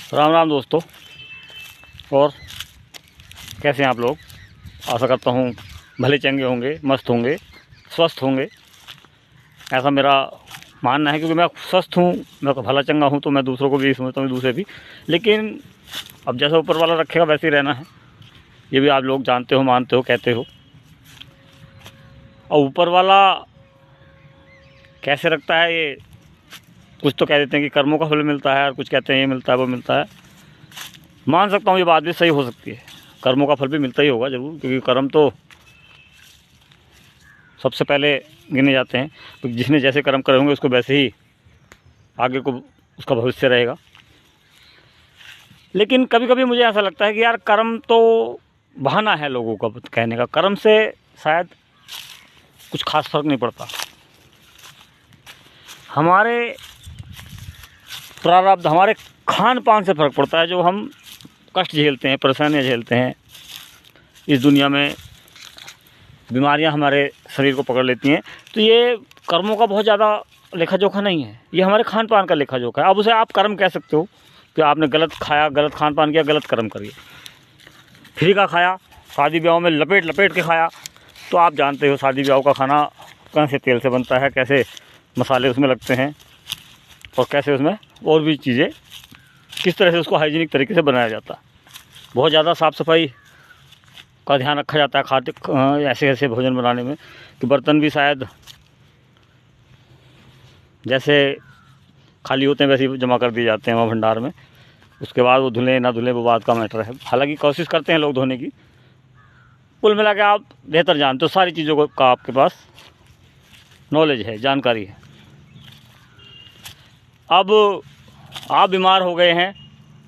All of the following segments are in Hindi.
राम राम दोस्तों। और कैसे हैं आप लोग? आशा करता हूँ भले चंगे होंगे, मस्त होंगे, स्वस्थ होंगे। ऐसा मेरा मानना है, क्योंकि मैं स्वस्थ हूँ, मैं भला चंगा हूँ, तो मैं दूसरों को भी समझता हूँ, दूसरे भी। लेकिन अब जैसा ऊपर वाला रखेगा वैसे ही रहना है, ये भी आप लोग जानते हो, मानते हो, कहते हो। और ऊपर वाला कैसे रखता है, ये कुछ तो कह देते हैं कि कर्मों का फल मिलता है, और कुछ कहते हैं ये मिलता है, वो मिलता है। मान सकता हूँ ये बात भी सही हो सकती है, कर्मों का फल भी मिलता ही होगा ज़रूर, क्योंकि कर्म तो सबसे पहले गिने जाते हैं। तो जिसने जैसे कर्म करे होंगे उसको वैसे ही आगे को उसका भविष्य रहेगा। लेकिन कभी कभी मुझे ऐसा लगता है कि यार कर्म तो बहाना है लोगों का कहने का, कर्म से शायद कुछ खास फर्क नहीं पड़ता। हमारे प्रारब्ध, हमारे खान पान से फ़र्क पड़ता है। जो हम कष्ट झेलते हैं, परेशानियाँ झेलते हैं इस दुनिया में, बीमारियां हमारे शरीर को पकड़ लेती हैं, तो ये कर्मों का बहुत ज़्यादा लेखा जोखा नहीं है, ये हमारे खान पान का लेखा जोखा है। अब उसे आप कर्म कह सकते हो कि आपने गलत खाया, गलत खान पान किया, गलत कर्म करिए। फ्री का खाया, शादी ब्याह में लपेट लपेट के खाया, तो आप जानते हो शादी ब्याह का खाना कैसे तेल से बनता है, कैसे मसाले उसमें लगते हैं, और कैसे उसमें और भी चीज़ें, किस तरह से उसको हाइजीनिक तरीके से बनाया जाता है। बहुत ज़्यादा साफ़ सफाई का ध्यान रखा जाता है खाते ऐसे ऐसे भोजन बनाने में, कि बर्तन भी शायद जैसे खाली होते हैं वैसे ही जमा कर दिए जाते हैं वहाँ भंडार में। उसके बाद वो धुलें ना धुलें वो बात का मैटर है। हालांकि कोशिश करते हैं लोग धोने की। कुल मिला के आप बेहतर जानते हो सारी चीज़ों को, का आपके पास नॉलेज है, जानकारी है। अब आप बीमार हो गए हैं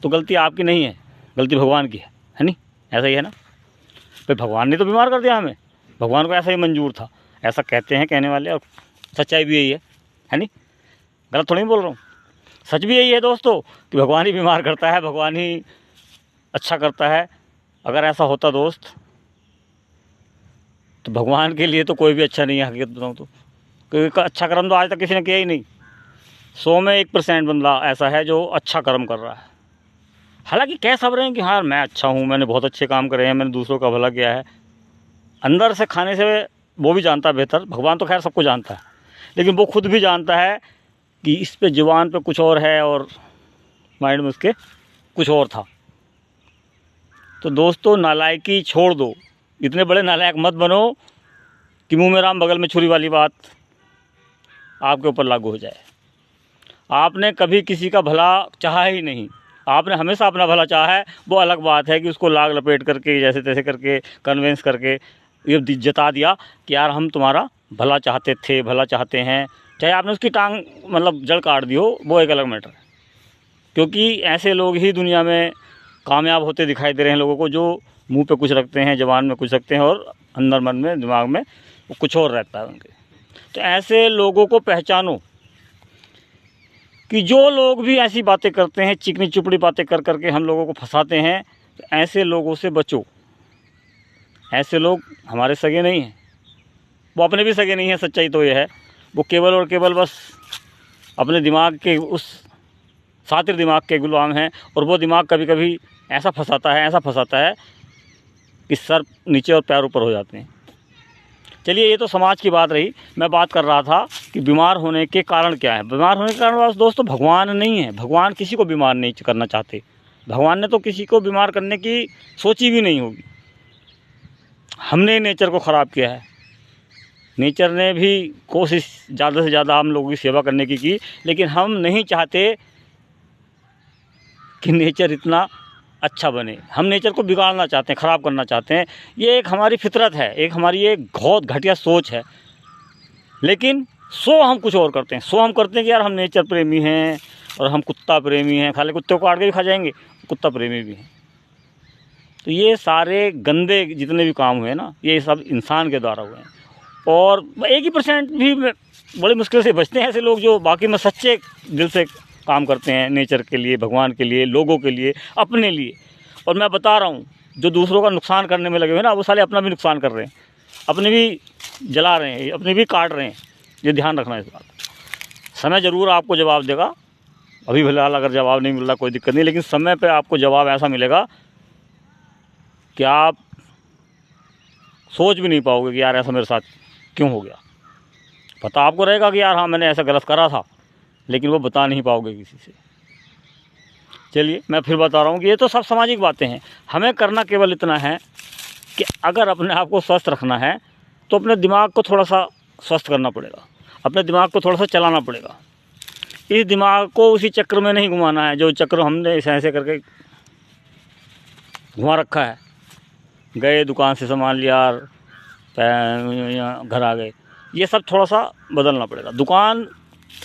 तो गलती आपकी नहीं है, गलती भगवान की है नहीं? ऐसा ही है ना भाई, भगवान ने तो बीमार कर दिया हमें, भगवान को ऐसा ही मंजूर था, ऐसा कहते हैं कहने वाले, और सच्चाई भी यही है नहीं? गलत थोड़ी बोल रहा हूँ, सच भी यही है दोस्तों, कि भगवान ही बीमार करता है, भगवान ही अच्छा करता है। अगर ऐसा होता दोस्त, तो भगवान के लिए तो कोई भी अच्छा नहीं है, हकीकत बताऊँ तो, क्योंकि अच्छा कर्म तो आज तक किसी ने किया ही नहीं। 100 में 1% बंदा ऐसा है जो अच्छा कर्म कर रहा है। हालांकि कह सब रहे हैं कि हाँ मैं अच्छा हूँ, मैंने बहुत अच्छे काम करे हैं, मैंने दूसरों का भला किया है। अंदर से खाने से वो भी जानता है बेहतर, भगवान तो खैर सबको जानता है, लेकिन वो खुद भी जानता है कि इस पे जुबान पे कुछ और है और माइंड में उसके कुछ और था। तो दोस्तों नालायकी छोड़ दो, इतने बड़े नालायक मत बनो कि मुँह में राम बगल में छुरी वाली बात आपके ऊपर लागू हो जाए। आपने कभी किसी का भला चाहा ही नहीं, आपने हमेशा अपना भला चाहा है। वो अलग बात है कि उसको लाग लपेट करके जैसे तैसे करके कन्वेंस करके ये जता दिया कि यार हम तुम्हारा भला चाहते थे, भला चाहते हैं। चाहे आपने उसकी टांग मतलब जड़ काट दी हो, वो एक अलग मैटर है। क्योंकि ऐसे लोग ही दुनिया में कामयाब होते दिखाई दे रहे हैं लोगों को, जो मुंह पे कुछ रखते हैं, ज़बान में कुछ रखते हैं, और अंदर मन में, दिमाग में वो कुछ और रहता है उनके। तो ऐसे लोगों को पहचानो कि जो लोग भी ऐसी बातें करते हैं, चिकनी चुपड़ी बातें कर करके हम लोगों को फंसाते हैं, तो ऐसे लोगों से बचो। ऐसे लोग हमारे सगे नहीं हैं, वो अपने भी सगे नहीं हैं। सच्चाई तो ये है, वो केवल और केवल बस अपने दिमाग के, उस सातिर दिमाग के गुलाम हैं। और वो दिमाग कभी कभी ऐसा फंसाता है कि सर नीचे और पैर ऊपर हो जाते हैं। चलिए ये तो समाज की बात रही। मैं बात कर रहा था कि बीमार होने के कारण क्या है। बीमार होने के कारण बस दोस्तों भगवान नहीं है, भगवान किसी को बीमार नहीं करना चाहते। भगवान ने तो किसी को बीमार करने की सोची भी नहीं होगी। हमने नेचर को ख़राब किया है। नेचर ने भी कोशिश ज़्यादा से ज़्यादा हम लोगों की सेवा करने की, लेकिन हम नहीं चाहते कि नेचर इतना अच्छा बने। हम नेचर को बिगाड़ना चाहते हैं, ख़राब करना चाहते हैं। ये एक हमारी फितरत है, एक हमारी एक बहुत घटिया सोच है। लेकिन सो हम कुछ और करते हैं, सो हम करते हैं कि यार हम नेचर प्रेमी हैं और हम कुत्ता प्रेमी हैं, खाली कुत्ते को काट के भी खा जाएंगे, कुत्ता प्रेमी भी हैं। तो ये सारे गंदे जितने भी काम हुए ना, ये सब इंसान के द्वारा हुए हैं। और 1% भी बड़ी मुश्किल से बचते हैं ऐसे लोग जो बाकी में सच्चे दिल से काम करते हैं, नेचर के लिए, भगवान के लिए, लोगों के लिए, अपने लिए। और मैं बता रहा हूँ, जो दूसरों का नुकसान करने में लगे हुए ना, वो साले अपना भी नुकसान कर रहे हैं, अपने भी जला रहे हैं, अपने भी काट रहे हैं। ये ध्यान रखना इस बात। समय ज़रूर आपको जवाब देगा, अभी फिलहाल अगर जवाब नहीं मिल रहा कोई दिक्कत नहीं, लेकिन समय पे आपको जवाब ऐसा मिलेगा कि आप सोच भी नहीं पाओगे कि यार ऐसा मेरे साथ क्यों हो गया। पता आपको रहेगा कि यार हाँ मैंने ऐसा गलत करा था, लेकिन वो बता नहीं पाओगे किसी से। चलिए मैं फिर बता रहा हूँ कि ये तो सब सामाजिक बातें हैं। हमें करना केवल इतना है कि अगर अपने आप को स्वस्थ रखना है तो अपने दिमाग को थोड़ा सा स्वस्थ करना पड़ेगा, अपने दिमाग को थोड़ा सा चलाना पड़ेगा। इस दिमाग को उसी चक्र में नहीं घुमाना है जो चक्र हमने ऐसे करके घुमा रखा है। गए दुकान से सामान लिया, घर आ गए, ये सब थोड़ा सा बदलना पड़ेगा। दुकान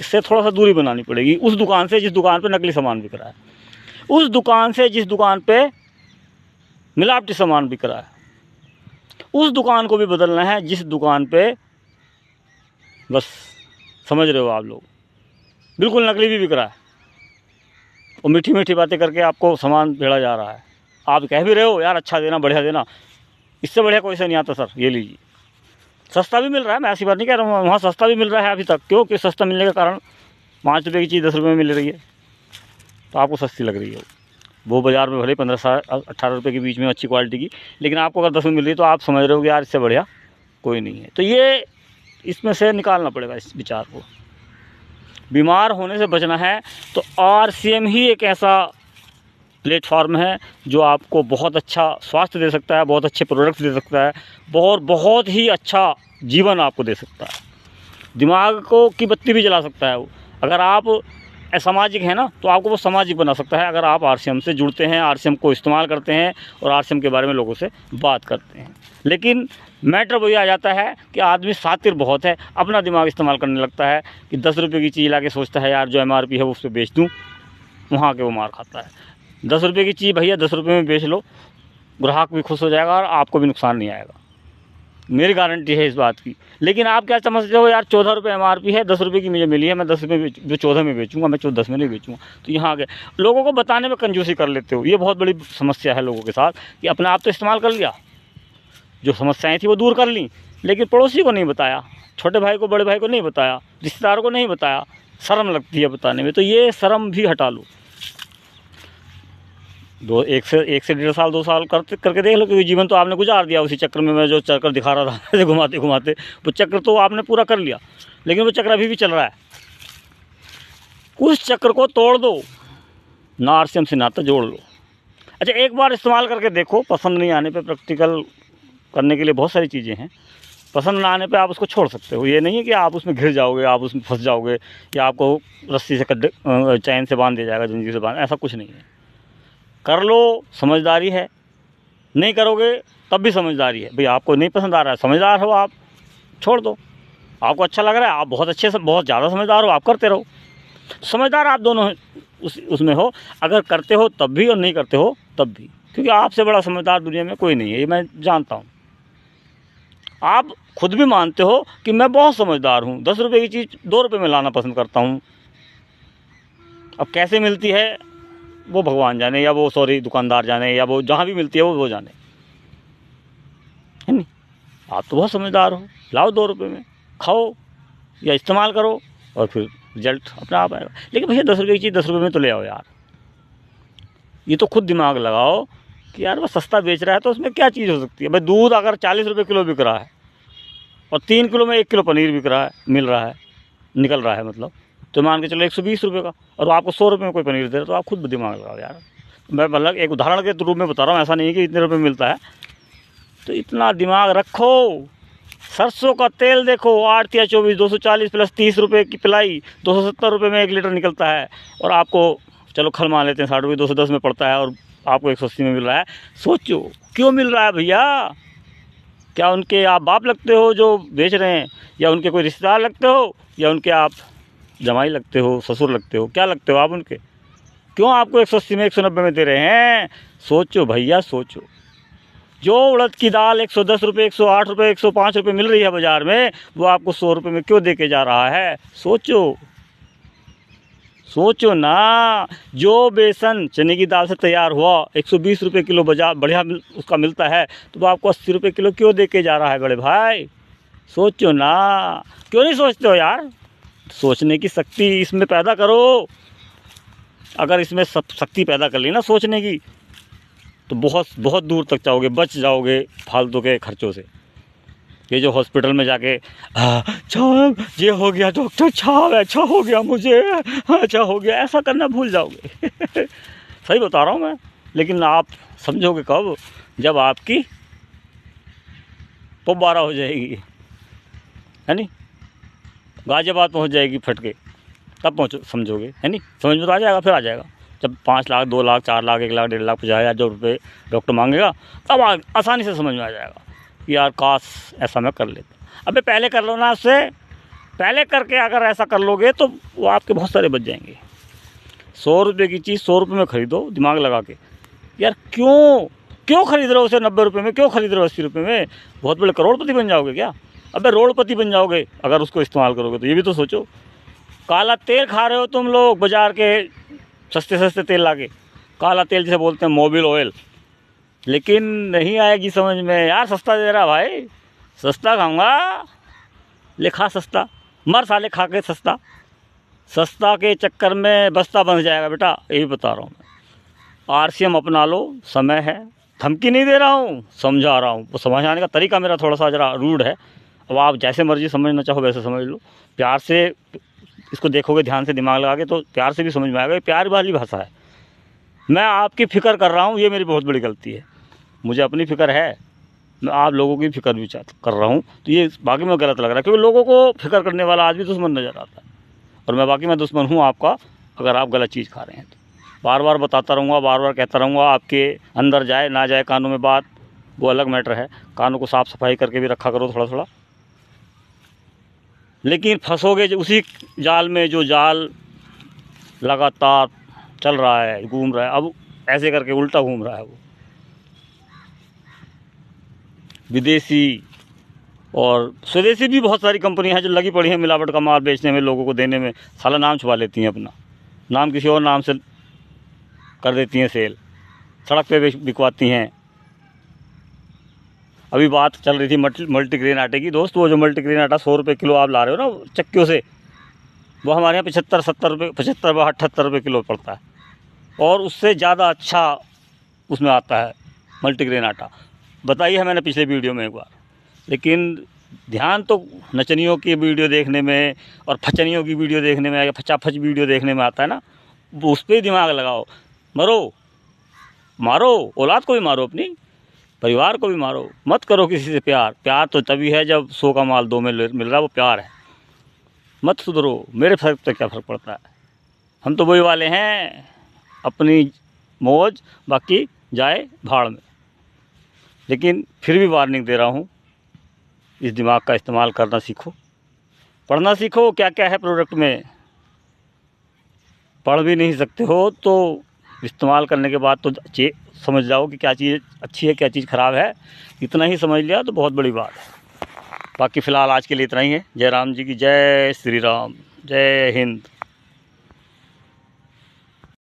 से थोड़ा सा दूरी बनानी पड़ेगी उस दुकान से जिस दुकान पे नकली सामान बिक रहा है, उस दुकान से जिस दुकान पे मिलावटी सामान बिक रहा है, उस दुकान को भी बदलना है जिस दुकान पे बस समझ रहे हो आप लोग बिल्कुल नकली भी बिक रहा है और मीठी मीठी बातें करके आपको सामान भेड़ा जा रहा है। आप कह भी रहे हो यार अच्छा देना, बढ़िया देना, इससे बढ़िया कोई से नहीं आता सर, ये लीजिए। सस्ता भी मिल रहा है, मैं ऐसी बात नहीं कह रहा हूँ, वहाँ सस्ता भी मिल रहा है अभी तक। क्योंकि सस्ता मिलने के कारण 5 रुपये की चीज़ 10 रुपये में मिल रही है तो आपको सस्ती लग रही है। वो बाज़ार में भले 15-18 रुपये के बीच में अच्छी क्वालिटी की, लेकिन आपको अगर 10 में मिल रही है तो आप समझ रहे हो कि यार इससे बढ़िया कोई नहीं है। तो ये इसमें से निकालना पड़ेगा इस विचार को। बीमार होने से बचना है तो RCM ही एक ऐसा प्लेटफॉर्म है जो आपको बहुत अच्छा स्वास्थ्य दे सकता है, बहुत अच्छे प्रोडक्ट्स दे सकता है, बहुत ही अच्छा जीवन आपको दे सकता है। दिमाग को की बत्ती भी जला सकता है वो। अगर आप असामाजिक हैं ना तो आपको वो सामाजिक बना सकता है अगर आप RCM से जुड़ते हैं, RCM को इस्तेमाल करते हैं और RCM के बारे में लोगों से बात करते हैं। लेकिन मैटर वही आ जाता है कि आदमी सातिर बहुत है, अपना दिमाग इस्तेमाल करने लगता है कि 10 रुपये की चीज़ ला के सोचता है यार जो MRP है वो उस पर बेच दूँ, वहाँ के वो मार खाता है। 10 रुपये की चीज़ भैया 10 रुपये में बेच लो, ग्राहक भी खुश हो जाएगा और आपको भी नुकसान नहीं आएगा, मेरी गारंटी है इस बात की। लेकिन आप क्या समझते हो यार 14 रुपये MRP है, 10 रुपये की मुझे मिली है, मैं 10 रुपये जो 14 में बेचूंगा, मैं 10 में नहीं बेचूंगा। तो यहाँ आ गए, लोगों को बताने में कंजूसी कर लेते हो। ये बहुत बड़ी समस्या है लोगों के साथ कि अपने आप तो इस्तेमाल कर लिया, जो समस्याएँ थी वो दूर कर ली, लेकिन पड़ोसी को नहीं बताया, छोटे भाई को बड़े भाई को नहीं बताया, रिश्तेदारों को नहीं बताया, शर्म लगती है बताने में। तो ये शर्म भी हटा लो। एक से 1.5 साल 2 साल करके देख लो, क्योंकि जीवन तो आपने गुजार दिया उसी चक्र में। मैं जो चक्कर दिखा रहा था घुमाते घुमाते वो चक्र तो आपने पूरा कर लिया, लेकिन वो चक्र अभी भी चल रहा है। उस चक्र को तोड़ दो, ना RCM से नाता जोड़ लो। अच्छा एक बार इस्तेमाल करके देखो, पसंद नहीं आने पे प्रैक्टिकल करने के लिए बहुत सारी चीज़ें हैं, पसंद ना आने पे आप उसको छोड़ सकते हो। ये नहीं है कि आप उसमें घिर जाओगे, आप उसमें फंस जाओगे या आपको रस्सी से चैन से बांध दिया जाएगा, जंजीर से बांध, ऐसा कुछ नहीं है। कर लो, समझदारी है। नहीं करोगे तब भी समझदारी है। भाई आपको नहीं पसंद आ रहा है, समझदार हो आप, छोड़ दो। आपको अच्छा लग रहा है, आप बहुत अच्छे से बहुत ज़्यादा समझदार हो, आप करते रहो। समझदार आप दोनों उसमें हो, अगर करते हो तब भी और नहीं करते हो तब भी, क्योंकि आपसे बड़ा समझदार दुनिया में कोई नहीं है, ये मैं जानता हूँ। आप खुद भी मानते हो कि मैं बहुत समझदार हूँ, 10 रुपये की चीज़ 2 रुपये में लाना पसंद करता हूँ। अब कैसे मिलती है वो भगवान जाने, या वो दुकानदार जाने, या वो जहाँ भी मिलती है वो जाने, है नहीं। आप तो बहुत समझदार हो, लाओ 2 रुपये में, खाओ या इस्तेमाल करो और फिर रिजल्ट अपने आप आएगा। लेकिन भैया 10 रुपये की चीज़ 10 रुपये में तो ले आओ यार। ये तो खुद दिमाग लगाओ कि यार वो सस्ता बेच रहा है तो उसमें क्या चीज़ हो सकती है। भाई दूध अगर 40 रुपये किलो बिक रहा है और 3 किलो में 1 किलो पनीर बिक रहा है, मिल रहा है, निकल रहा है मतलब, तो मान के चलो 120 रुपये का, और आपको 100 रुपये में कोई पनीर दे रहा है, तो आप खुद दिमाग लगाओ यार। मैं मतलब एक उदाहरण के रूप में बता रहा हूँ, ऐसा नहीं है कि इतने रुपये मिलता है। तो इतना दिमाग रखो। सरसों का तेल देखो 8 या 24, 240 प्लस 30 रुपये की पिलाई, 270 रुपये में 1 लीटर निकलता है, और आपको चलो खल मान लेते हैं 60 रुपये, 210 में पड़ता है और आपको 180 में मिल रहा है। सोचो क्यों मिल रहा है भैया? क्या उनके आप बाप लगते हो जो बेच रहे हैं, या उनके कोई रिश्तेदार लगते हो, या उनके आप जमाई लगते हो, ससुर लगते हो, क्या लगते हो आप उनके? क्यों आपको 180 में 190 में दे रहे हैं? सोचो भैया सोचो। जो उड़द की दाल 110 रुपये, 108 रुपये, 105 रुपये मिल रही है बाज़ार में, वो आपको 100 रुपये में क्यों दे के जा रहा है? सोचो सोचो ना। जो बेसन चने की दाल से तैयार हुआ 120 रुपये किलो बाजार बढ़िया उसका मिलता है, तो वो आपको 80 रुपये किलो क्यों दे के जा रहा है बड़े भाई? सोचो ना। क्यों नहीं सोचते हो यार? सोचने की शक्ति इसमें पैदा करो। अगर इसमें सब शक्ति पैदा कर ली ना सोचने की, तो बहुत बहुत दूर तक जाओगे, बच जाओगे फालतू के खर्चों से। ये जो हॉस्पिटल में जाके साहब ये हो गया डॉक्टर साहब, अच्छा हो गया मुझे, अच्छा हो गया, ऐसा करना भूल जाओगे। सही बता रहा हूँ मैं। लेकिन आप समझोगे कब? जब आपकी पब्बारा हो जाएगी, है नहीं, गाजियाबाद पहुँच जाएगी फटके, तब पहुँचो समझोगे, है नहीं। समझ में तो आ जाएगा, फिर आ जाएगा जब 5 लाख 2 लाख 4 लाख 1 लाख 1.5 लाख 50,000 जो रुपये डॉक्टर मांगेगा, तब आसानी से समझ में आ जाएगा कि यार काश ऐसा मैं कर लेता। अबे पहले कर लो ना, उससे पहले करके अगर ऐसा कर लोगे तो वो आपके बहुत सारे बच जाएंगे। 100 रुपये की चीज़ 100 रुपये में ख़रीदो दिमाग लगा के। यार क्यों खरीद रहे हो उसे 90 रुपये में, क्यों खरीद रहे हो 80 रुपये में? बहुत बड़े करोड़पति बन जाओगे क्या? अबे रोड़पति बन जाओगे अगर उसको इस्तेमाल करोगे तो। ये भी तो सोचो। काला तेल खा रहे हो तुम लोग बाज़ार के सस्ते तेल लाके, काला तेल जिसे बोलते हैं मोबिल ऑयल, लेकिन नहीं आएगी समझ में। यार सस्ता दे रहा भाई, सस्ता खाऊंगा, ले खा सस्ता, मर साले खा के सस्ता। सस्ता के चक्कर में बस्ता बन जाएगा बेटा, यही बता रहा हूँ मैं। आरसीएम अपना लो, समय है। धमकी नहीं दे रहा हूँ, समझा रहा हूँ। वो समझाने का तरीका मेरा थोड़ा सा ज़रा रूड है। अब आप जैसे मर्जी समझना चाहो वैसे समझ लो। प्यार से इसको देखोगे, ध्यान से दिमाग लगा के, तो प्यार से भी समझ में आएगा। ये प्यार वाली भाषा है। मैं आपकी फ़िक्र कर रहा हूँ, ये मेरी बहुत बड़ी गलती है। मुझे अपनी फ़िक्र है, मैं आप लोगों की फ़िक्र भी कर रहा हूँ, तो ये बाकी में गलत लग रहा है, क्योंकि लोगों को फ़िक्र करने वाला आदमी दुश्मन नज़र आता है, और मैं बाकी मैं दुश्मन हूँ आपका अगर आप गलत चीज़ खा रहे हैं तो। बार बार बताता रहूँगा, बार बार कहता रहूँगा। आपके अंदर जाए ना जाए कानों में बात, वो अलग मैटर है। कानों को साफ़ सफाई करके भी रखा करो थोड़ा थोड़ा। लेकिन फंसोगे जो उसी जाल में, जो जाल लगातार चल रहा है, घूम रहा है, अब ऐसे करके उल्टा घूम रहा है वो। विदेशी और स्वदेशी भी बहुत सारी कंपनियां हैं जो लगी पड़ी हैं मिलावट का माल बेचने में, लोगों को देने में। साला नाम छुपा लेती हैं, अपना नाम किसी और नाम से कर देती हैं सेल, सड़क पे बिकवाती हैं। अभी बात चल रही थी मल्टीग्रेन आटे की। दोस्त, वो जो मल्टीग्रेन आटा 100 रुपये किलो आप ला रहे हो ना चक्कियों से, वो हमारे यहाँ 75-70 रुपये, 75-78 रुपये किलो पड़ता है, और उससे ज़्यादा अच्छा उसमें आता है मल्टीग्रेन आटा। बताई है मैंने पिछले वीडियो में एक बार। लेकिन ध्यान तो नचनियों की वीडियो देखने में और फचनियों की वीडियो देखने में, या फचाफच वीडियो देखने में आता है ना, उस पर दिमाग लगाओ। मरो, मारो, औलाद को भी मारो, अपनी परिवार को भी मारो, मत करो किसी से प्यार। प्यार तो तभी है जब 100 का माल 2 में मिल रहा है, वो प्यार है। मत सुधरो। मेरे फर्क तो क्या फ़र्क पड़ता है, हम तो वही वाले हैं, अपनी मौज, बाकी जाए भाड़ में। लेकिन फिर भी वार्निंग दे रहा हूँ, इस दिमाग का इस्तेमाल करना सीखो, पढ़ना सीखो। क्या क्या है प्रोडक्ट में, पढ़ भी नहीं सकते हो तो इस्तेमाल करने के बाद तो समझ जाओ कि क्या चीज़ अच्छी है, क्या चीज़ ख़राब है। इतना ही समझ लिया तो बहुत बड़ी बात है। बाकी फ़िलहाल आज के लिए इतना ही है। जय राम जी की जय, श्री राम, जय हिंद।